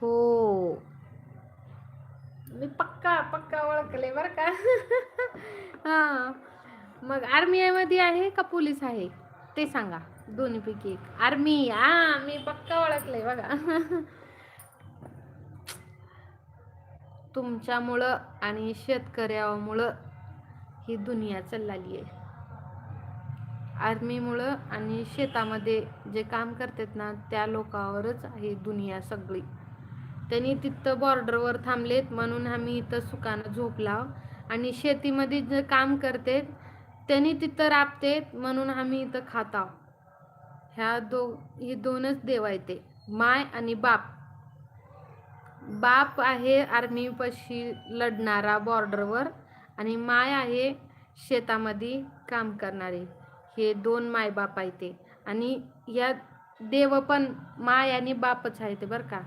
हो, मी पक्का पक्का ओळखले बरं का. हा, मग आर्मी मध्ये आहे का पोलीस आहे ते सांगा, दोन्हीपैकी एक. आर्मी, हा मी पक्का ओळखले बघा. तुमच्यामुळं आणि शेतकऱ्यामुळं ही दुनिया चालली आहे. आर्मीमुळं आणि शेतामध्ये जे काम करतात ना त्या लोकांवरच ही दुनिया सगळी. त्यांनी तिथं बॉर्डरवर थांबलेत म्हणून आम्ही इथं सुखानं झोपलाव, आणि शेतीमध्ये जे काम करते त्यांनी तिथं राबतेत म्हणून आम्ही इथं खाताव. हे दोनच देव आहेत ते, माय आणि बाप. बाप आहे आर्मी पशी लढणारा बॉर्डरवर, आणि माय आहे शेतामध्ये काम करणारे. हे दोन माय बाप आहे ते, आणि या देव पण माय आणि बापच आहे ते बरं का.